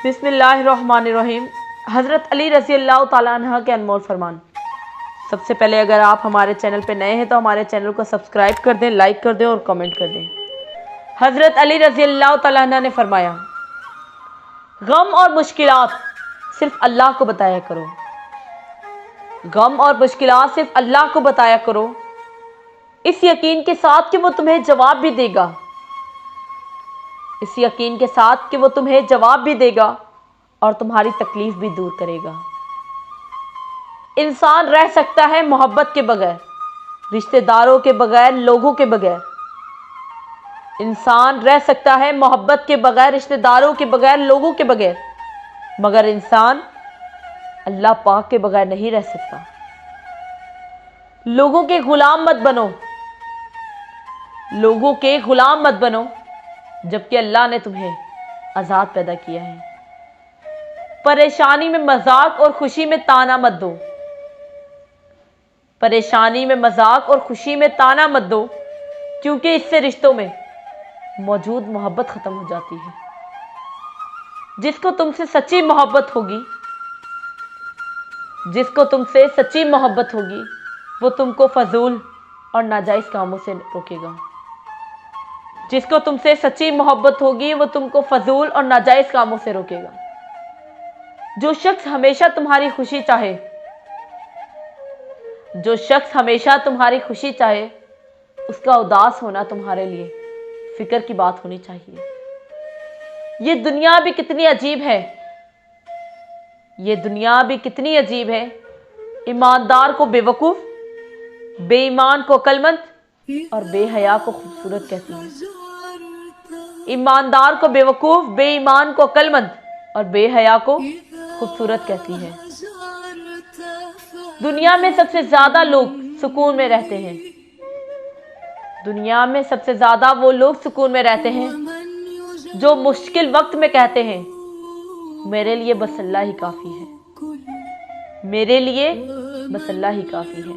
بسم اللہ الرحمن الرحیم۔ حضرت علی رضی اللہ تعالیٰ عنہ کے انمول فرمان۔ سب سے پہلے اگر آپ ہمارے چینل پہ نئے ہیں تو ہمارے چینل کو سبسکرائب کر دیں، لائک کر دیں اور کمنٹ کر دیں۔ حضرت علی رضی اللہ تعالیٰ عنہ نے فرمایا، غم اور مشکلات صرف اللہ کو بتایا کرو، غم اور مشکلات صرف اللہ کو بتایا کرو، اس یقین کے ساتھ کہ وہ تمہیں جواب بھی دے گا، اس یقین کے ساتھ کہ وہ تمہیں جواب بھی دے گا اور تمہاری تکلیف بھی دور کرے گا۔ انسان رہ سکتا ہے محبت کے بغیر، رشتہ داروں کے بغیر، لوگوں کے بغیر۔ انسان رہ سکتا ہے محبت کے بغیر، رشتہ داروں کے بغیر، لوگوں کے بغیر، مگر انسان اللہ پاک کے بغیر نہیں رہ سکتا۔ لوگوں کے غلام مت بنو، لوگوں کے غلام مت بنو، جبکہ اللہ نے تمہیں آزاد پیدا کیا ہے۔ پریشانی میں مذاق اور خوشی میں تانا مت دو، پریشانی میں مذاق اور خوشی میں تانا مت دو، کیونکہ اس سے رشتوں میں موجود محبت ختم ہو جاتی ہے۔ جس کو تم سے سچی محبت ہوگی، جس کو تم سے سچی محبت ہوگی، وہ تم کو فضول اور ناجائز کاموں سے روکے گا۔ جس کو تم سے سچی محبت ہوگی وہ تم کو فضول اور ناجائز کاموں سے روکے گا۔ جو شخص ہمیشہ تمہاری خوشی چاہے، جو شخص ہمیشہ تمہاری خوشی چاہے، اس کا اداس ہونا تمہارے لیے فکر کی بات ہونی چاہیے۔ یہ دنیا بھی کتنی عجیب ہے، یہ دنیا بھی کتنی عجیب ہے، ایماندار کو بے وقوف، بے ایمان کو عقل مند اور بے حیا کو خوبصورت کہتی ہے۔ ایماندار کو بے وقوف، بے ایمان کو عقل مند اور بے حیا کو خوبصورت کہتی ہے۔ دنیا میں سب سے زیادہ لوگ سکون میں رہتے ہیں، دنیا میں سب سے زیادہ وہ لوگ سکون میں رہتے ہیں جو مشکل وقت میں کہتے ہیں، میرے لیے بس اللہ ہی کافی ہے، میرے لیے بس اللہ ہی کافی ہے۔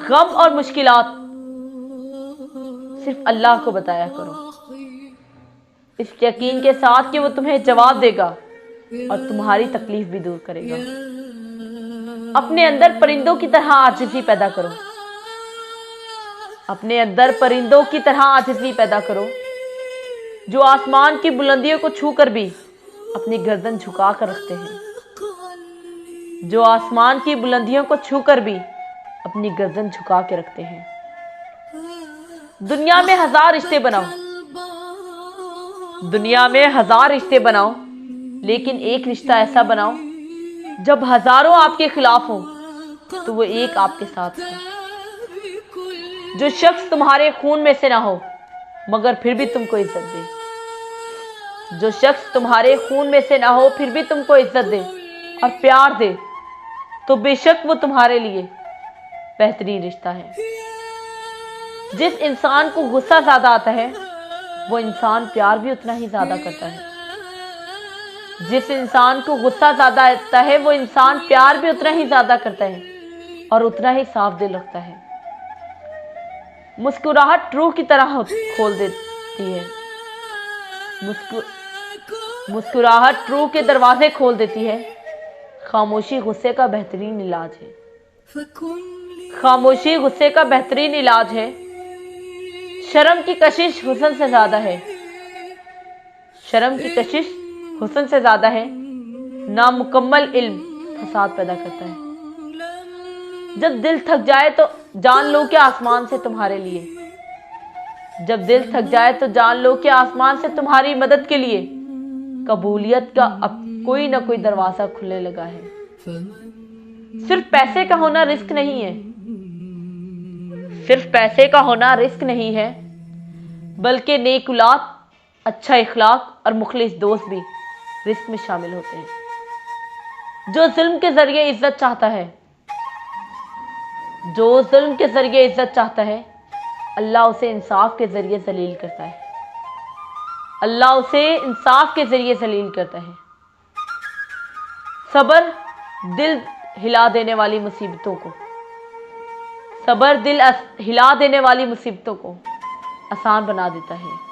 غم اور مشکلات صرف اللہ کو بتایا کرو، اس یقین کے ساتھ کہ وہ تمہیں جواب دے گا اور تمہاری تکلیف بھی دور کرے گا۔ اپنے اندر پرندوں کی طرح عاجزی پیدا کرو، اپنے اندر پرندوں کی طرح عاجزی پیدا کرو، جو آسمان کی بلندیوں کو چھو کر بھی اپنی گردن جھکا کر رکھتے ہیں، جو آسمان کی بلندیوں کو چھو کر بھی اپنی گردن جھکا کے رکھتے ہیں۔ دنیا میں ہزار رشتے بناؤ، دنیا میں ہزار رشتے بناؤ، لیکن ایک رشتہ ایسا بناؤ جب ہزاروں آپ کے خلاف ہوں تو وہ ایک آپ کے ساتھ ہو۔ جو شخص تمہارے خون میں سے نہ ہو مگر پھر بھی تم کو عزت دے، جو شخص تمہارے خون میں سے نہ ہو پھر بھی تم کو عزت دے اور پیار دے، تو بے شک وہ تمہارے لیے بہترین رشتہ ہے۔ جس انسان کو غصہ زیادہ آتا ہے وہ انسان پیار بھی اتنا ہی زیادہ کرتا ہے، جس انسان کو غصہ زیادہ آتا ہے وہ انسان پیار بھی اتنا ہی زیادہ کرتا ہے اور اتنا ہی صاف دل رکھتا ہے۔ مسکراہٹ روح کی طرح کھول دیتی ہے، مسکراہٹ روح کے دروازے کھول دیتی ہے۔ خاموشی غصے کا بہترین علاج ہے، خاموشی غصے کا بہترین علاج ہے۔ شرم کی کشش حسن سے زیادہ ہے، شرم کی کشش حسن سے زیادہ ہے۔ نامکمل علم فساد پیدا کرتا ہے۔ جب دل تھک جائے تو جان لو کہ آسمان سے تمہارے لیے، جب دل تھک جائے تو جان لو کہ آسمان سے تمہاری مدد کے لیے قبولیت کا اب کوئی نہ کوئی دروازہ کھلنے لگا ہے۔ صرف پیسے کا ہونا رزق نہیں ہے، صرف پیسے کا ہونا رزق نہیں ہے، بلکہ نیک اولاد، اچھا اخلاق اور مخلص دوست بھی رزق میں شامل ہوتے ہیں۔ جو ظلم کے ذریعے عزت چاہتا ہے، جو ظلم کے ذریعے عزت چاہتا ہے، اللہ اسے انصاف کے ذریعے ذلیل کرتا ہے، اللہ اسے انصاف کے ذریعے ذلیل کرتا ہے۔ صبر دل ہلا دینے والی مصیبتوں کو، صبر دل ہلا دینے والی مصیبتوں کو آسان بنا دیتا ہے۔